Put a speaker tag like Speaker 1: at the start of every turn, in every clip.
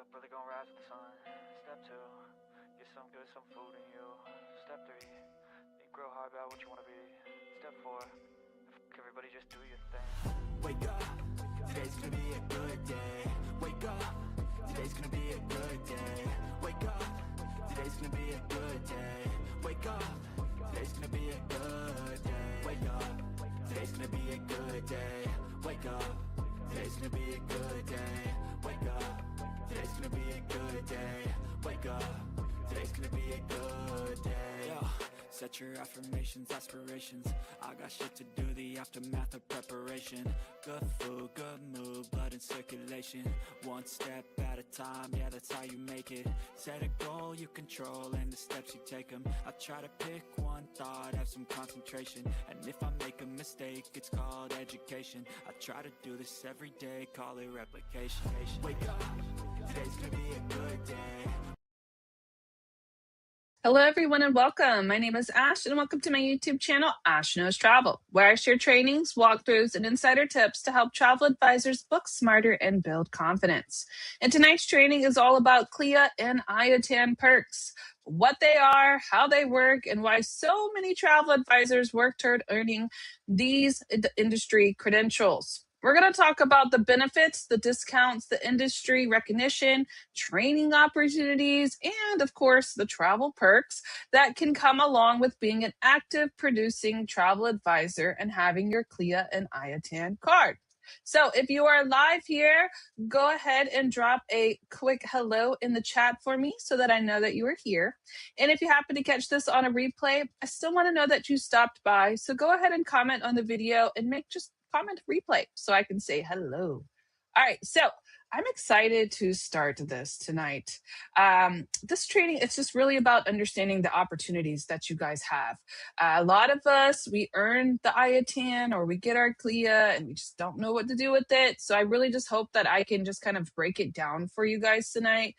Speaker 1: up, brother, gonna rise with the sun. Step 2, get some good, some food in you. Step 3, think real hard about what you wanna be. Step 4, everybody just do your thing.
Speaker 2: Wake up, today's gonna be a good day. Wake up, today's gonna be a good day. Wake up, today's gonna be a good day. Wake up, today's gonna be a good day. Wake up, today's gonna be a good day. Wake up, today's gonna be a good day. Wake up, today's gonna be a good day. Wake up, today's gonna be a good day. Yo, set your affirmations, aspirations. I got shit to do, the aftermath of preparation. Good food, good mood, blood in circulation. One step at a time, yeah, that's how you make it. Set a goal you control and the steps you take them. I try to pick one thought, have some concentration. And if I make a mistake, it's called education. I try to do this every day, call it replication. Wake up, today's gonna be a good day.
Speaker 3: Hello, everyone, and welcome. My name is Ash, and welcome to my YouTube channel, Ash Knows Travel, where I share trainings, walkthroughs, and insider tips to help travel advisors book smarter and build confidence. And tonight's training is all about CLIA and IATAN perks, what they are, how they work, and why so many travel advisors work toward earning these industry credentials. We're going to talk about the benefits, the discounts, the industry recognition, training opportunities, and of course, the travel perks that can come along with being an active producing travel advisor and having your CLIA and IATAN card. So if you are live here, go ahead and drop a quick hello in the chat for me so that I know that you are here. And if you happen to catch this on a replay, I still want to know that you stopped by. So go ahead and comment on the video and make just comment replay so I can say hello. All right, so I'm excited to start this tonight. This training, it's just really about understanding the opportunities that you guys have. A lot of us, we earn the IATAN or we get our CLIA and we just don't know what to do with it. So I really just hope that I can just kind of break it down for you guys tonight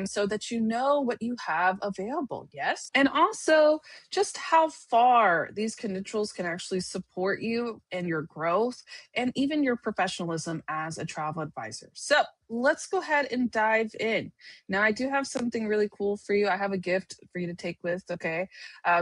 Speaker 3: so that you know what you have available, yes? And also just how far these credentials can actually support you and your growth and even your professionalism as a travel advisor. So let's go ahead and dive in. Now, I do have something really cool for you. I have a gift for you to take with, okay?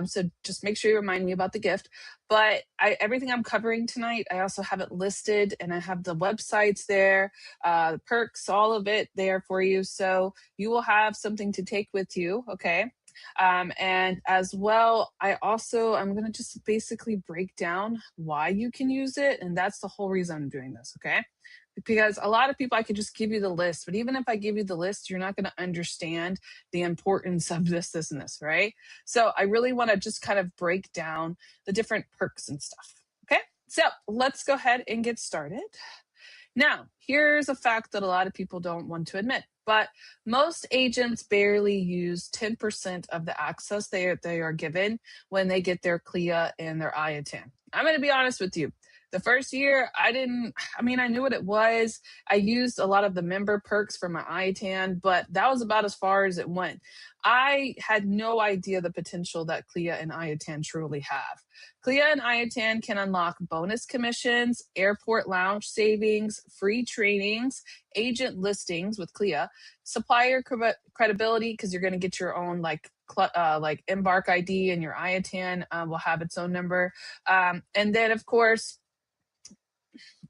Speaker 3: So just make sure you remind me about the gift. But everything I'm covering tonight, I also have it listed and I have the websites there, the perks, all of it there for you. So you will have something to take with you, okay? And as well, I'm going to just basically break down why you can use it. And that's the whole reason I'm doing this, okay? Because a lot of people, I could just give you the list, but even if I give you the list, you're not going to understand the importance of this, and this, right? So I really want to just kind of break down the different perks and stuff, okay? So let's go ahead and get started. Now, here's a fact that a lot of people don't want to admit, but most agents barely use 10% of the access they are given when they get their CLIA and their IATAN. I'm going to be honest with you. The first year, I knew what it was. I used a lot of the member perks for my IATAN, but that was about as far as it went. I had no idea the potential that CLIA and IATAN truly have. CLIA and IATAN can unlock bonus commissions, airport lounge savings, free trainings, agent listings with CLIA, supplier credibility because you're going to get your own like Embark ID, and your IATAN will have its own number. And then, of course,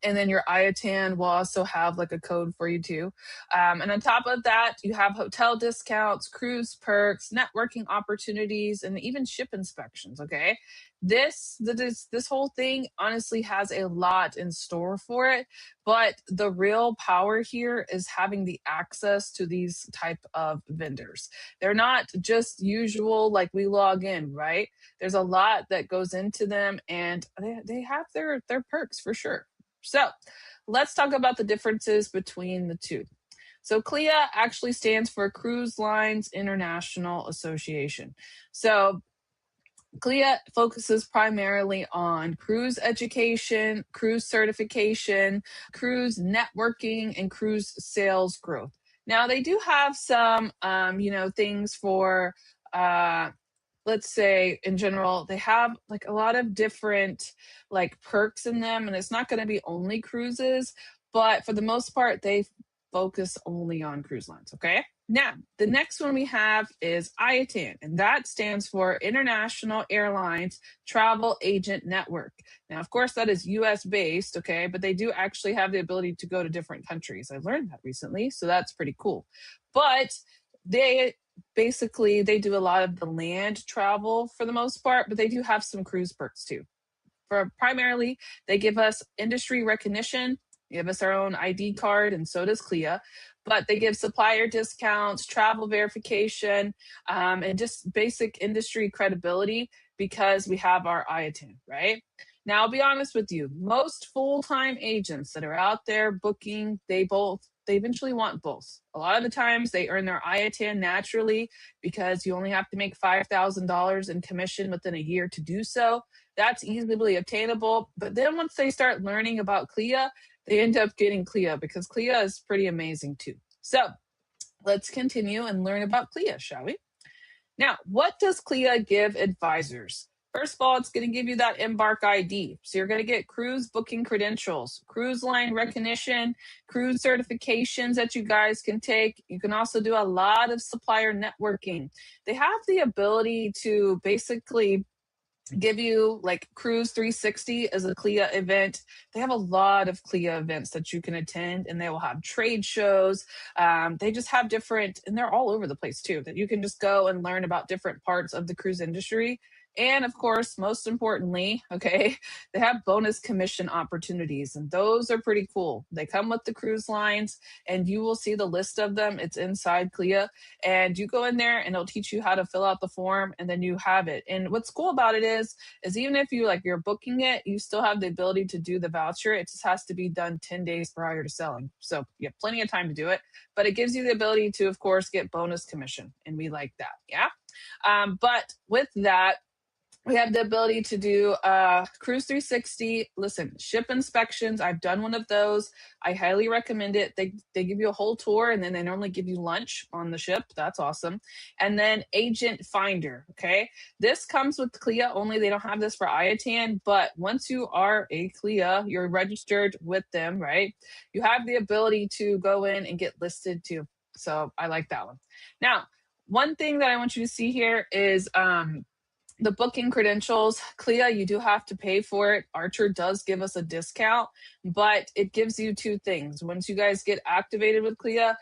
Speaker 3: your IATAN will also have like a code for you too. And on top of that, you have hotel discounts, cruise perks, networking opportunities, and even ship inspections, okay? This whole thing honestly has a lot in store for it, but the real power here is having the access to these type of vendors. They're not just usual, like we log in, right? There's a lot that goes into them, and they have their perks for sure. So let's talk about the differences between the two. So CLIA actually stands for Cruise Lines International Association. So CLIA focuses primarily on cruise education, cruise certification, cruise networking, and cruise sales growth. Now, they do have some, things for let's say in general, they have like a lot of different like perks in them, and it's not going to be only cruises, but for the most part, they focus only on cruise lines, okay? Now, the next one we have is IATAN, and that stands for International Airlines Travel Agent Network. Now, of course, that is US based, okay, but they do actually have the ability to go to different countries. I learned that recently, so that's pretty cool. But they do a lot of the land travel for the most part, but they do have some cruise perks too. For primarily, they give us industry recognition, give us our own ID card, and so does CLIA. But they give supplier discounts, travel verification, and just basic industry credibility because we have our IATAN, right? Now, I'll be honest with you, most full-time agents that are out there booking, they eventually want both. A lot of the times they earn their IATAN naturally because you only have to make $5,000 in commission within a year to do so. That's easily obtainable. But then once they start learning about CLIA, they end up getting CLIA because CLIA is pretty amazing too. So let's continue and learn about CLIA, shall we? Now, what does CLIA give advisors? First of all, it's going to give you that Embark ID. So you're going to get cruise booking credentials, cruise line recognition, cruise certifications that you guys can take. You can also do a lot of supplier networking. They have the ability to basically give you like Cruise 360 as a CLIA event. They have a lot of CLIA events that you can attend, and they will have trade shows. They just have different, and they're all over the place too, that you can just go and learn about different parts of the cruise industry. And of course, most importantly, okay, they have bonus commission opportunities, and those are pretty cool. They come with the cruise lines, and you will see the list of them. It's inside CLIA, and you go in there, and it'll teach you how to fill out the form, and then you have it. And what's cool about it is even if you're booking it, you still have the ability to do the voucher. It just has to be done 10 days prior to selling, so you have plenty of time to do it. But it gives you the ability to, of course, get bonus commission, and we like that, yeah. But with that, we have the ability to do Cruise 360. Listen, ship inspections. I've done one of those. I highly recommend it. They give you a whole tour, and then they normally give you lunch on the ship. That's awesome. And then Agent Finder, okay? This comes with CLIA only. They don't have this for IATAN, but once you are a CLIA, you're registered with them, right? You have the ability to go in and get listed too. So I like that one. Now, one thing that I want you to see here is the booking credentials. CLIA, you do have to pay for it. Archer does give us a discount, but it gives you two things. Once you guys get activated with CLIA,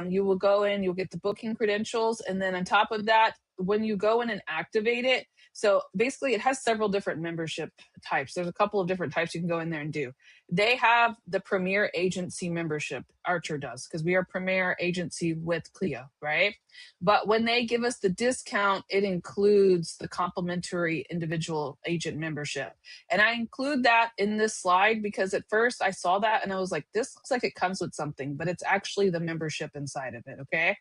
Speaker 3: you will go in, you'll get the booking credentials, and then on top of that, when you go in and activate it, so basically it has several different membership types. There's a couple of different types you can go in there and do. They have the Premier Agency membership, Archer does, because we are Premier Agency with CLIA, right? But when they give us the discount, it includes the complimentary individual agent membership. And I include that in this slide because at first I saw that and I was like, this looks like it comes with something, but it's actually the membership inside of it, okay?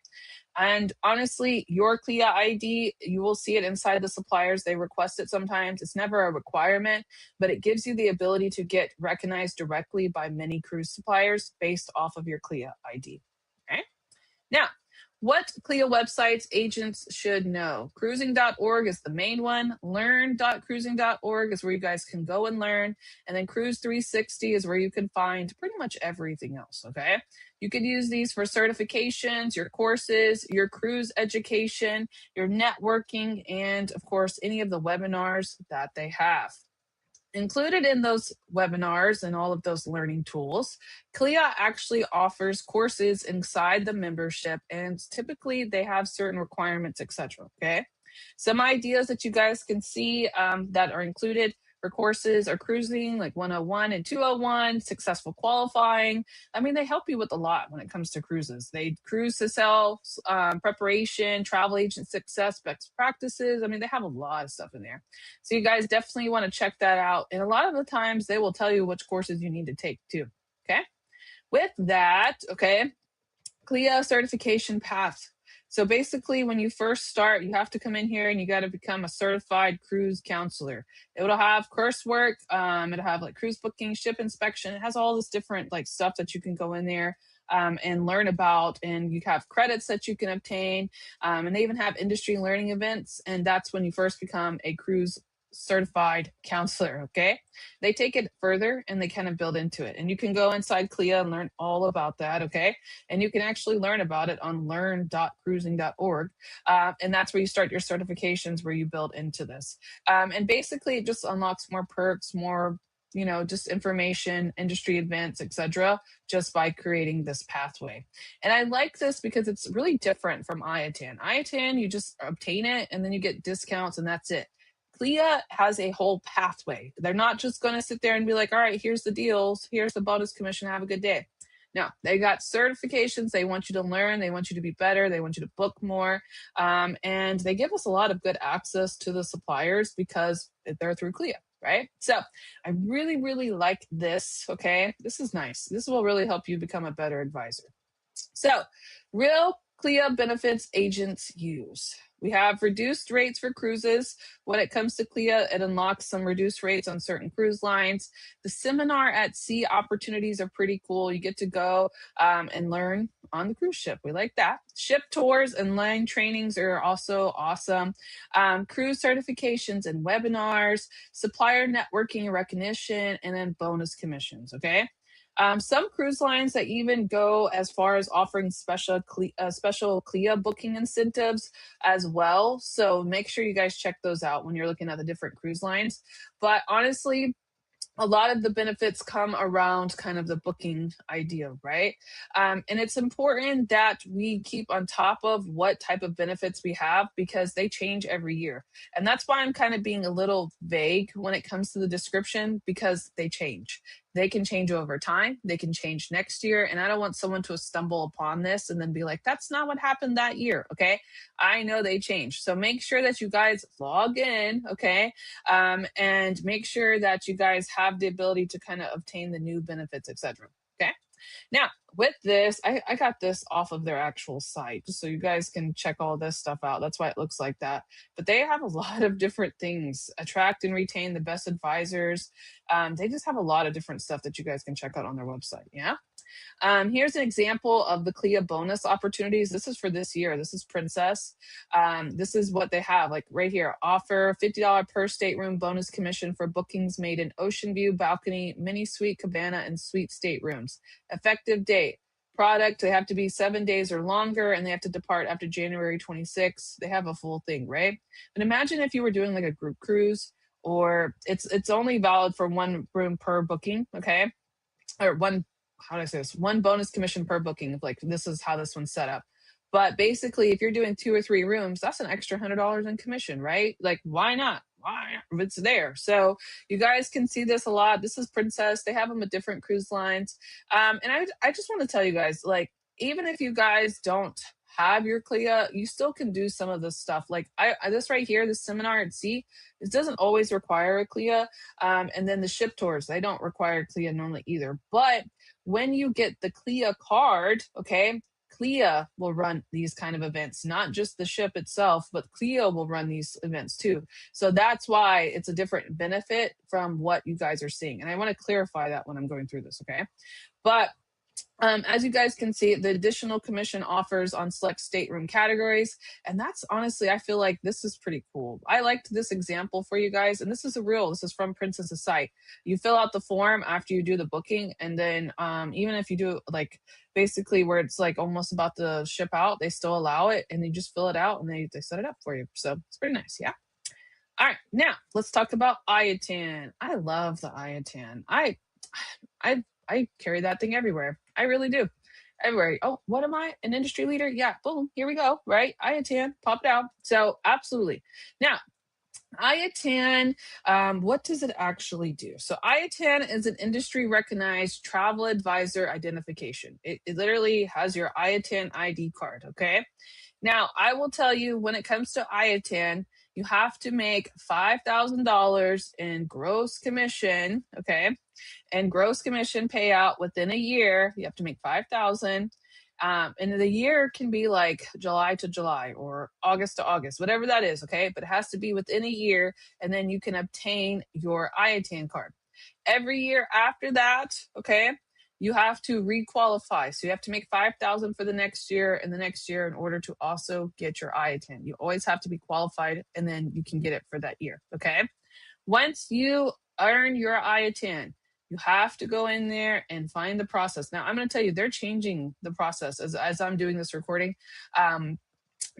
Speaker 3: And honestly, your CLIA ID, you will see it inside the suppliers. They request it sometimes. It's never a requirement, but it gives you the ability to get recognized directly by many cruise suppliers based off of your CLIA ID. Okay? Now, what CLIA websites agents should know? Cruising.org is the main one. Learn.cruising.org is where you guys can go and learn. And then Cruise 360 is where you can find pretty much everything else, okay? You can use these for certifications, your courses, your cruise education, your networking, and of course, any of the webinars that they have. Included in those webinars and all of those learning tools, CLIA actually offers courses inside the membership, and typically they have certain requirements, etc. Okay, some ideas that you guys can see that are included for courses are cruising, like 101 and 201, successful qualifying. I mean, they help you with a lot when it comes to cruises. They cruise to sell, preparation, travel agent success, best practices. I mean, they have a lot of stuff in there. So you guys definitely want to check that out. And a lot of the times they will tell you which courses you need to take too. Okay. With that, okay, CLIA certification path. So basically, when you first start, you have to come in here and you got to become a certified cruise counselor. It'll have coursework. It'll have like cruise booking, ship inspection. It has all this different like stuff that you can go in there and learn about. And you have credits that you can obtain. And they even have industry learning events. And that's when you first become a cruise certified counselor, okay? They take it further and they kind of build into it. And you can go inside CLIA and learn all about that, okay? And you can actually learn about it on learn.cruising.org. And that's where you start your certifications, where you build into this. And basically, it just unlocks more perks, more just information, industry events, etc., just by creating this pathway. And I like this because it's really different from IATAN. IATAN, you just obtain it and then you get discounts and that's it. CLIA has a whole pathway. They're not just going to sit there and be like, all right, here's the deals, here's the bonus commission, have a good day. No, they got certifications. They want you to learn. They want you to be better. They want you to book more. And they give us a lot of good access to the suppliers because they're through CLIA, right? So I really, really like this, okay? This is nice. This will really help you become a better advisor. So real CLIA benefits agents use. We have reduced rates for cruises. When it comes to CLIA, it unlocks some reduced rates on certain cruise lines. The seminar at sea opportunities are pretty cool. You get to go and learn on the cruise ship. We like that. Ship tours and line trainings are also awesome. Cruise certifications and webinars, supplier networking and recognition, and then bonus commissions, okay? Some cruise lines that even go as far as offering special CLIA booking incentives as well. So make sure you guys check those out when you're looking at the different cruise lines. But honestly, a lot of the benefits come around kind of the booking idea, right? And it's important that we keep on top of what type of benefits we have because they change every year. And that's why I'm kind of being a little vague when it comes to the description because they change. They can change over time. They can change next year. And I don't want someone to stumble upon this and then be like, that's not what happened that year. Okay. I know they change. So make sure that you guys log in. Okay. And make sure that you guys have the ability to kind of obtain the new benefits, etc. Okay. Now, with this, I got this off of their actual site, just so you guys can check all this stuff out. That's why it looks like that. But they have a lot of different things. Attract and retain the best advisors. They just have a lot of different stuff that you guys can check out on their website. Yeah. Here's an example of the CLIA bonus opportunities. This is for this year. This is Princess. This is what they have, like right here. Offer $50 per stateroom bonus commission for bookings made in ocean view, balcony, mini suite, cabana, and suite staterooms. Effective date. Product, they have to be 7 days or longer, and they have to depart after January 26th. They have a full thing, right? But imagine if you were doing like a group cruise, or it's only valid for one room per booking, okay? Or one, how do I say this? One bonus commission per booking. Like this is how this one's set up. But basically, if you're doing 2 or 3 rooms, that's an extra $100 in commission, right? Like, why not? Why? It's there. So you guys can see this a lot. This is Princess. They have them at different cruise lines. And I just want to tell you guys, like, even if you guys don't have your CLIA, you still can do some of this stuff. Like this right here, this seminar at sea, this doesn't always require a CLIA. And then the ship tours, they don't require CLIA normally either. But when you get the CLIA card, okay, CLIA will run these kind of events, not just the ship itself, but CLIA will run these events too. So that's why it's a different benefit from what you guys are seeing. And I want to clarify that when I'm going through this, okay? But as you guys can see, the additional commission offers on select stateroom categories. And that's honestly, I feel like this is pretty cool. I liked this example for you guys. And this is this is from Princess's site. You fill out the form after you do the booking. And then even if you do like basically where it's like almost about to ship out, they still allow it. And you just fill it out and they set it up for you. So it's pretty nice. Yeah. All right. Now let's talk about IATAN. I love the IATAN. I carry that thing everywhere. I really do. Everywhere. Oh, what am I? An industry leader? Yeah, boom, here we go, right? IATAN, pop it out. So absolutely. Now, IATAN, what does it actually do? So IATAN is an industry recognized travel advisor identification. It literally has your IATAN ID card, okay? Now, I will tell you when it comes to IATAN, you have to make $5,000 in gross commission, okay? And gross commission payout within a year. You have to make $5,000. And the year can be like July to July or August to August, whatever that is, okay? But it has to be within a year, and then you can obtain your IATAN card. Every year after that, okay, you have to requalify. So you have to make $5,000 for the next year and the next year in order to also get your IATAN. You always have to be qualified, and then you can get it for that year, okay? Once you earn your IATAN, you have to go in there and find the process. Now, I'm going to tell you, they're changing the process as I'm doing this recording.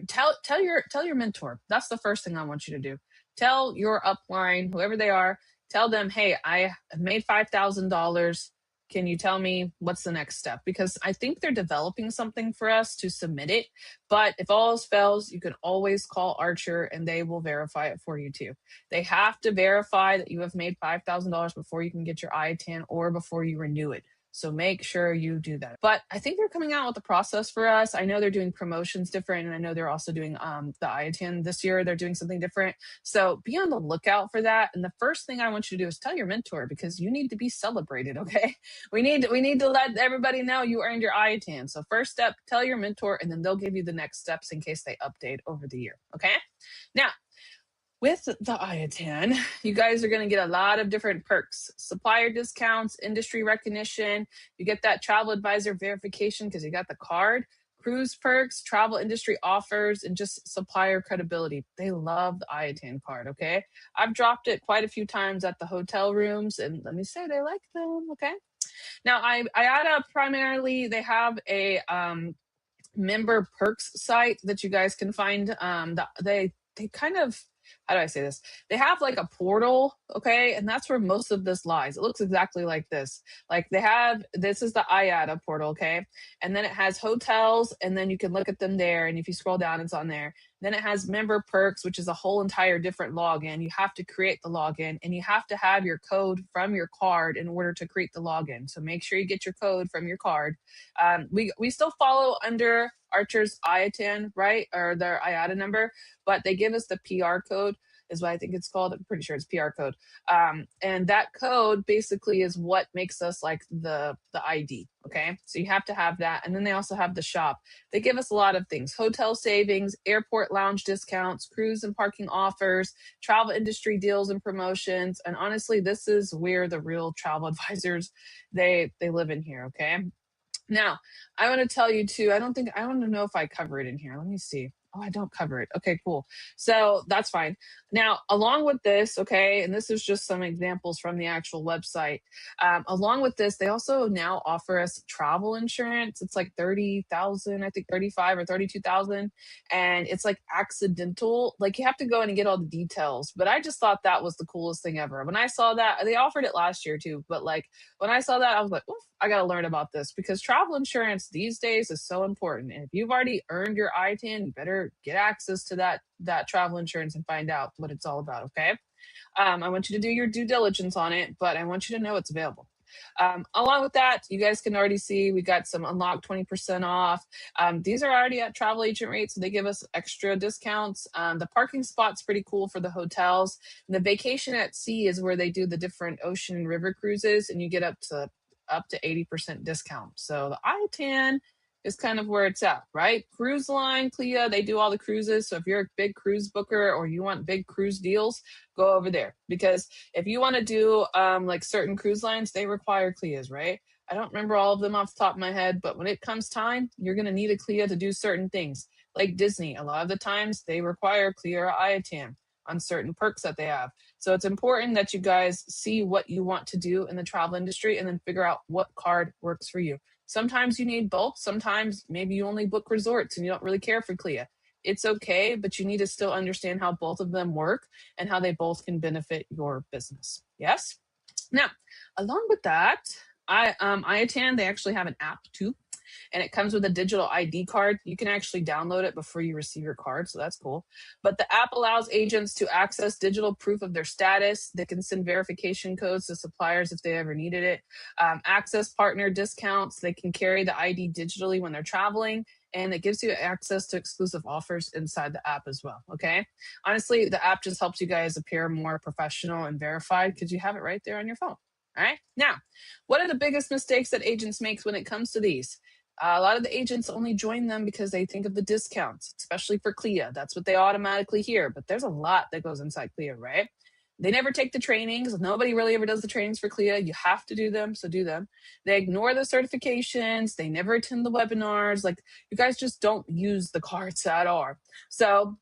Speaker 3: Tell your mentor. That's the first thing I want you to do. Tell your upline, whoever they are, tell them, hey, I have made $5,000. Can you tell me what's the next step? Because I think they're developing something for us to submit it. But if all else fails, you can always call Archer and they will verify it for you too. They have to verify that you have made $5,000 before you can get your IATAN or before you renew it. So make sure you do that. But I think they're coming out with a process for us. I know they're doing promotions different, and I know they're also doing the IATAN this year. They're doing something different. So be on the lookout for that. And the first thing I want you to do is tell your mentor, because you need to be celebrated, okay? We need to let everybody know you earned your IATAN. So first step, tell your mentor, and then they'll give you the next steps in case they update over the year, okay? Now, with the IATAN, you guys are going to get a lot of different perks: supplier discounts, industry recognition. You get that travel advisor verification because you got the card, cruise perks, travel industry offers, and just supplier credibility. They love the IATAN card, okay? I've dropped it quite a few times at the hotel rooms, and let me say they like them, okay? Now, IATA primarily, they have a member perks site that you guys can find. They kind of, how do I say this? They have like a portal, okay? And that's where most of this lies. It looks exactly like this. Like this is the IATA portal, okay? And then it has hotels, and then you can look at them there. And if you scroll down, it's on there. Then it has member perks, which is a whole entire different login. You have to create the login, and you have to have your code from your card in order to create the login. So make sure you get your code from your card. We still follow under Archer's IATAN, right? Or their IATA number, but they give us the PR code, is what I think it's called. I'm pretty sure it's PR code. And that code basically is what makes us like the ID, okay? So you have to have that. And then they also have the shop. They give us a lot of things: hotel savings, airport lounge discounts, cruise and parking offers, travel industry deals and promotions. And honestly, this is where the real travel advisors, they live in here, okay? Now, I want to tell you too, I want to know if I cover it in here. Let me see. Oh, I don't cover it. Okay, cool. So that's fine. Now, along with this, okay, and this is just some examples from the actual website. Along with this, they also now offer us travel insurance. It's like 30,000, I think 35 or 32,000. And it's like accidental. Like you have to go in and get all the details. But I just thought that was the coolest thing ever. When I saw that, they offered it last year too. But like when I saw that, I was like, oof, I got to learn about this, because travel insurance these days is so important. And if you've already earned your IATAN, you better get access to that travel insurance and find out what it's all about, okay? I want you to do your due diligence on it, but I want you to know it's available. Along with that, you guys can already see we got some unlocked 20% off. These are already at travel agent rates, so they give us extra discounts. The parking spot's pretty cool for the hotels. And the vacation at sea is where they do the different ocean and river cruises, and you get up to 80% discount. So the IATAN is kind of where it's at, right? Cruise line, CLIA, they do all the cruises. So if you're a big cruise booker or you want big cruise deals, go over there. Because if you want to do like certain cruise lines, they require CLIAs, right? I don't remember all of them off the top of my head, but when it comes time, you're going to need a CLIA to do certain things. Like Disney, a lot of the times they require CLIA or IATAN on certain perks that they have. So it's important that you guys see what you want to do in the travel industry and then figure out what card works for you. Sometimes you need both. Sometimes maybe you only book resorts and you don't really care for CLIA. It's okay, but you need to still understand how both of them work and how they both can benefit your business. Yes? Now, along with that, IATAN, they actually have an app too. And it comes with a digital ID card. You can actually download it before you receive your card, so that's cool. But the app allows agents to access digital proof of their status. They can send verification codes to suppliers if they ever needed it. Access partner discounts. They can carry the ID digitally when they're traveling. And it gives you access to exclusive offers inside the app as well, okay? Honestly, the app just helps you guys appear more professional and verified because you have it right there on your phone. All right. Now, what are the biggest mistakes that agents make when it comes to these? A lot of the agents only join them because they think of the discounts, especially for CLIA. That's what they automatically hear. But there's a lot that goes inside CLIA, right? They never take the trainings. Nobody really ever does the trainings for CLIA. You have to do them, so do them. They ignore the certifications. They never attend the webinars. Like, you guys just don't use the cards at all. So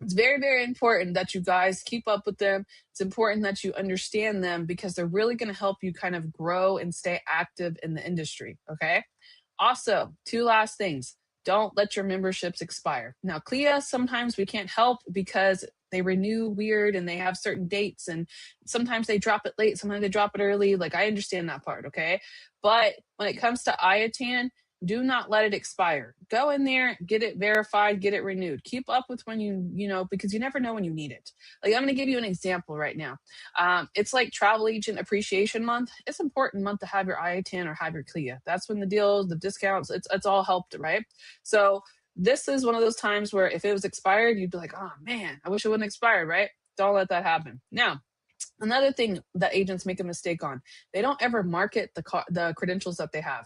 Speaker 3: It's very, very important that you guys keep up with them. It's important that you understand them because they're really going to help you kind of grow and stay active in the industry. Okay. Also, two last things. Don't let your memberships expire. Now, CLIA, sometimes we can't help because they renew weird and they have certain dates, and sometimes they drop it late, sometimes they drop it early. Like, I understand that part, okay? But when it comes to IATAN, do not let it expire. Go in there, get it verified, get it renewed. Keep up with when because you never know when you need it. Like, I'm going to give you an example right now. It's like Travel Agent Appreciation Month. It's an important month to have your IATAN or have your CLIA. That's when the deals, the discounts, it's all helped, right? So this is one of those times where if it was expired, you'd be like, oh man, I wish it wouldn't expired, right? Don't let that happen. Now, another thing that agents make a mistake on, they don't ever market the credentials that they have.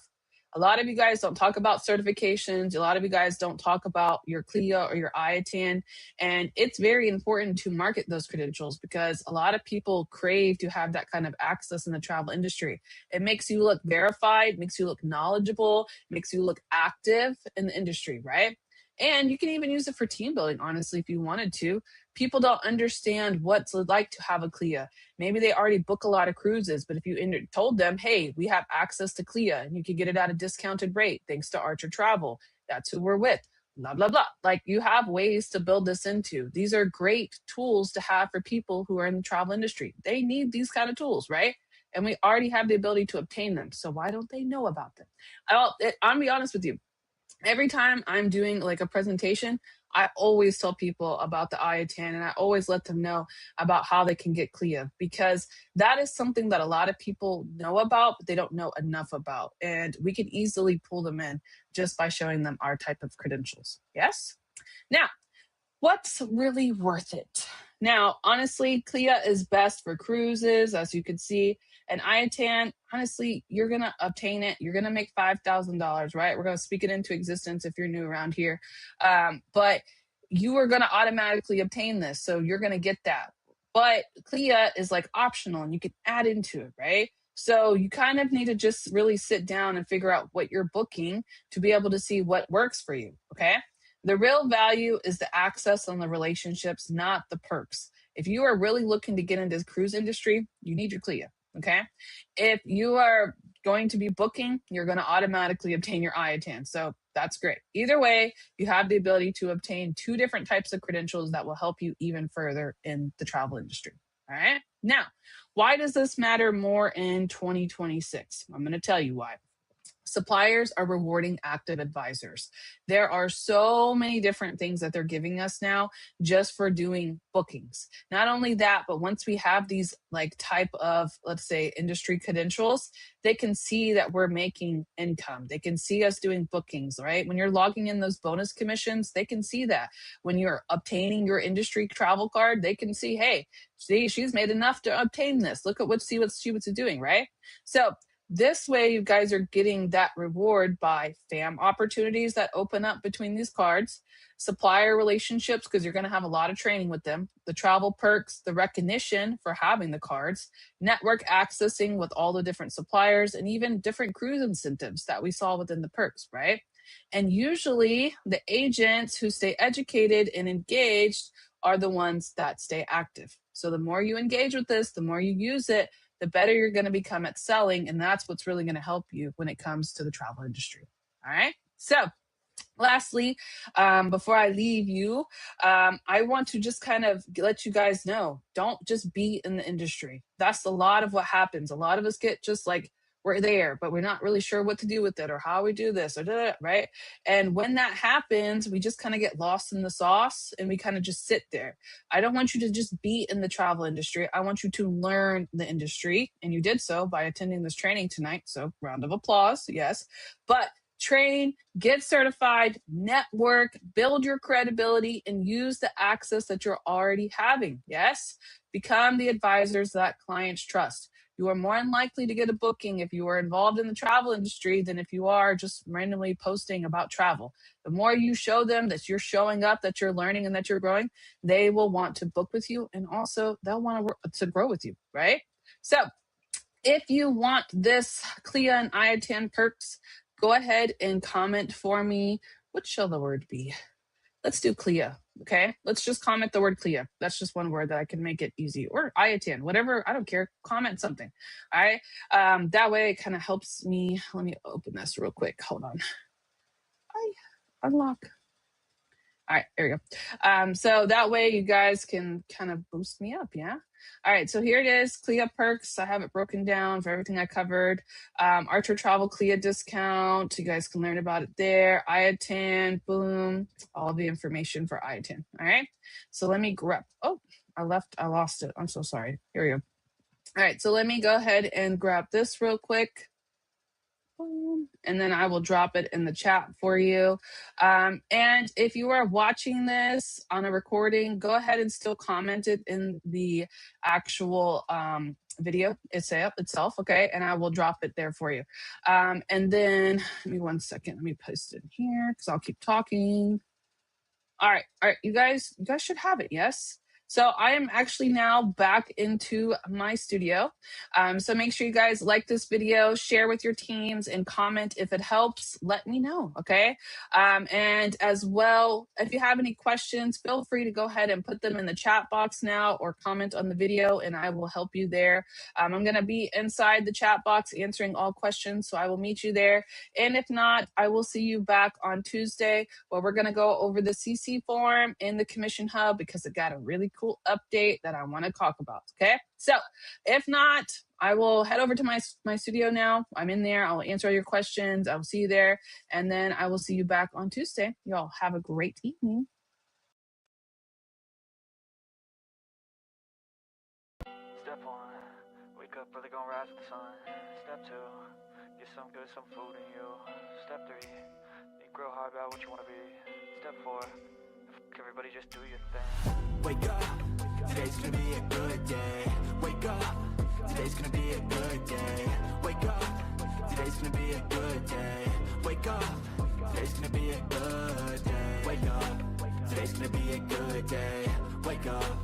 Speaker 3: A lot of you guys don't talk about certifications. A lot of you guys don't talk about your CLIA or your IATAN. And it's very important to market those credentials because a lot of people crave to have that kind of access in the travel industry. It makes you look verified, makes you look knowledgeable, makes you look active in the industry, right? And you can even use it for team building, honestly, if you wanted to. People don't understand what it's like to have a CLIA. Maybe they already book a lot of cruises, but if you told them, hey, we have access to CLIA and you can get it at a discounted rate thanks to Archer Travel, that's who we're with, blah, blah, blah. Like, you have ways to build this into. These are great tools to have for people who are in the travel industry. They need these kind of tools, right? And we already have the ability to obtain them. So why don't they know about them? I'm going to be honest with you. Every time I'm doing like a presentation, I always tell people about the IATAN and I always let them know about how they can get CLIA because that is something that a lot of people know about, but they don't know enough about. And we can easily pull them in just by showing them our type of credentials. Yes? Now, what's really worth it? Now, honestly, CLIA is best for cruises, as you can see. And IATAN, honestly, you're going to obtain it. You're going to make $5,000, right? We're going to speak it into existence if you're new around here. But you are going to automatically obtain this. So you're going to get that. But CLIA is like optional and you can add into it, right? So you kind of need to just really sit down and figure out what you're booking to be able to see what works for you, okay? The real value is the access and the relationships, not the perks. If you are really looking to get into the cruise industry, you need your CLIA, okay? If you are going to be booking, you're going to automatically obtain your IATAN. So that's great. Either way, you have the ability to obtain two different types of credentials that will help you even further in the travel industry, all right? Now, why does this matter more in 2026? I'm going to tell you why. Suppliers are rewarding active advisors. There are so many different things that they're giving us now just for doing bookings. Not only that, but once we have these like type of, let's say, industry credentials, they can see that we're making income. They can see us doing bookings, right? When you're logging in those bonus commissions, they can see that. When you're obtaining your industry travel card, they can see, hey, she's made enough to obtain this. Look at what she was doing, right? So this way, you guys are getting that reward by FAM opportunities that open up between these cards, supplier relationships, because you're going to have a lot of training with them, the travel perks, the recognition for having the cards, network accessing with all the different suppliers, and even different cruise incentives that we saw within the perks, right? And usually, the agents who stay educated and engaged are the ones that stay active. So the more you engage with this, the more you use it, the better you're going to become at selling. And that's what's really going to help you when it comes to the travel industry. All right. So lastly, before I leave you, I want to just kind of let you guys know, don't just be in the industry. That's a lot of what happens. A lot of us get just like, we're there, but we're not really sure what to do with it or how we do this or that, right? And when that happens, we just kind of get lost in the sauce and we kind of just sit there. I don't want you to just be in the travel industry. I want you to learn the industry. And you did so by attending this training tonight. So round of applause. Yes. But train, get certified, network, build your credibility, and use the access that you're already having. Yes. Become the advisors that clients trust. You are more likely to get a booking if you are involved in the travel industry than if you are just randomly posting about travel. The more you show them that you're showing up, that you're learning, and that you're growing, they will want to book with you, and also they'll want to grow with you, right? So if you want this CLIA and IATAN perks, go ahead and comment for me. What shall the word be? let's do CLIA. Okay, let's just comment the word CLIA. That's just one word that I can make it easy. Or IATAN, whatever. I don't care. Comment something. All right. That way it kind of helps me. Let me open this real quick. Hold on. Unlock. All right, there we go. So that way you guys can kind of boost me up, yeah? All right, so here it is, CLIA perks. I have it broken down for everything I covered. Archer Travel CLIA discount. You guys can learn about it there. IATAN, boom, all the information for IATAN, all right? So let me grab, oh, I lost it. I'm so sorry. Here we go. All right, so let me go ahead and grab this real quick. And then I will drop it in the chat for you. And if you are watching this on a recording, go ahead and still comment it in the actual video itself, okay? And I will drop it there for you. And then, give me 1 second. Let me post it here because I'll keep talking. All right, you guys should have it, yes? So I am actually now back into my studio. So make sure you guys like this video, share with your teams, and comment if it helps. Let me know, okay? And as well, if you have any questions, feel free to go ahead and put them in the chat box now or comment on the video, and I will help you there. I'm going to be inside the chat box answering all questions, so I will meet you there. And if not, I will see you back on Tuesday where we're going to go over the CC form in the Commission Hub because it got a really cool update that I want to talk about, okay? So if not, I will head over to my studio now. I'm in there. I'll answer all your questions. I will see you there. And then I will see you back on Tuesday. Y'all have a great evening.
Speaker 1: Step 1, wake up early, gonna rise with the sun. Step 2, get some food in you. Step 3, think real hard about what you want to be. Step 4, everybody just do your thing.
Speaker 2: Wake up, today's gonna be a good day. Wake up, today's gonna be a good day. Wake up, today's gonna be a good day. Wake up, today's gonna be a good day. Wake up, today's gonna be a good day. Wake up,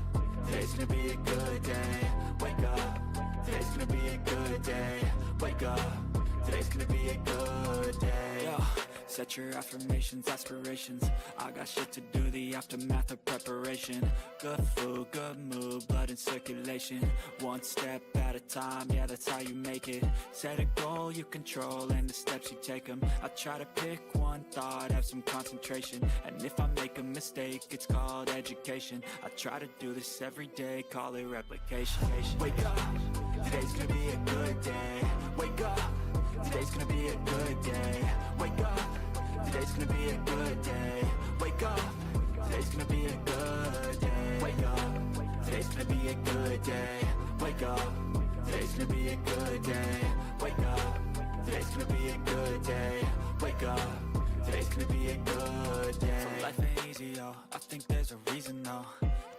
Speaker 2: today's gonna be a good day. Wake up, today's gonna be a good day. Wake up, today's gonna be a good day. Yo. Set your affirmations, aspirations. I got shit to do, the aftermath of preparation. Good food, good mood, blood in circulation. One step at a time, yeah, that's how you make it. Set a goal you control and the steps you take them. I try to pick one thought, have some concentration. And if I make a mistake, it's called education. I try to do this every day, call it replication. Wake up, today's gonna be a good day. Wake up, today's gonna be a good day. Wake up, today's gonna be a good day. Wake up, today's gonna be a good day. Wake up, today's gonna be a good day. Wake up, today's gonna be a good day. Wake up, today's gonna be a good day. Wake up, today's gonna be a good day. So life ain't easy, yo, I think there's a reason, though.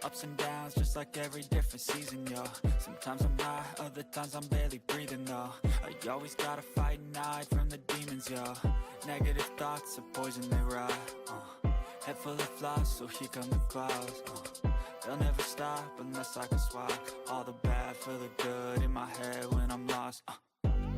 Speaker 2: Ups and downs, just like every different season, yo. Sometimes I'm high, other times I'm barely breathing, though. I always gotta fight and hide from the demons, yo. Negative thoughts are poison, they rot. Head full of flies, so here come the clouds. They'll never stop unless I can swap all the bad for the good in my head when I'm lost.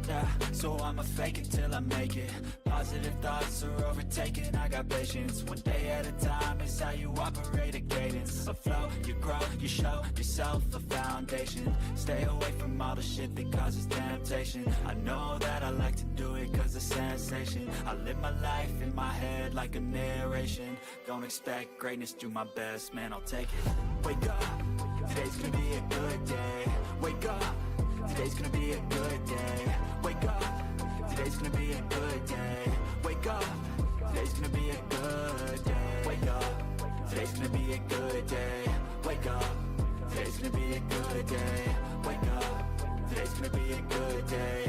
Speaker 2: Yeah, so I'ma fake it till I make it. Positive thoughts are overtaken, I got patience. One day at a time is how you operate a cadence. A flow, you grow, you show yourself a foundation. Stay away from all the shit that causes temptation. I know that I like to do it cause it's sensation. I live my life in my head like a narration. Don't expect greatness, do my best, man, I'll take it. Wake up, today's gonna be a good day. Wake up, today's gonna be a good day. Wake up, today's gonna be a good day. Wake up, today's gonna be a good day. Wake up, today's gonna be a good day. Wake up, today's gonna be a good day. Wake up, today's gonna be a good day.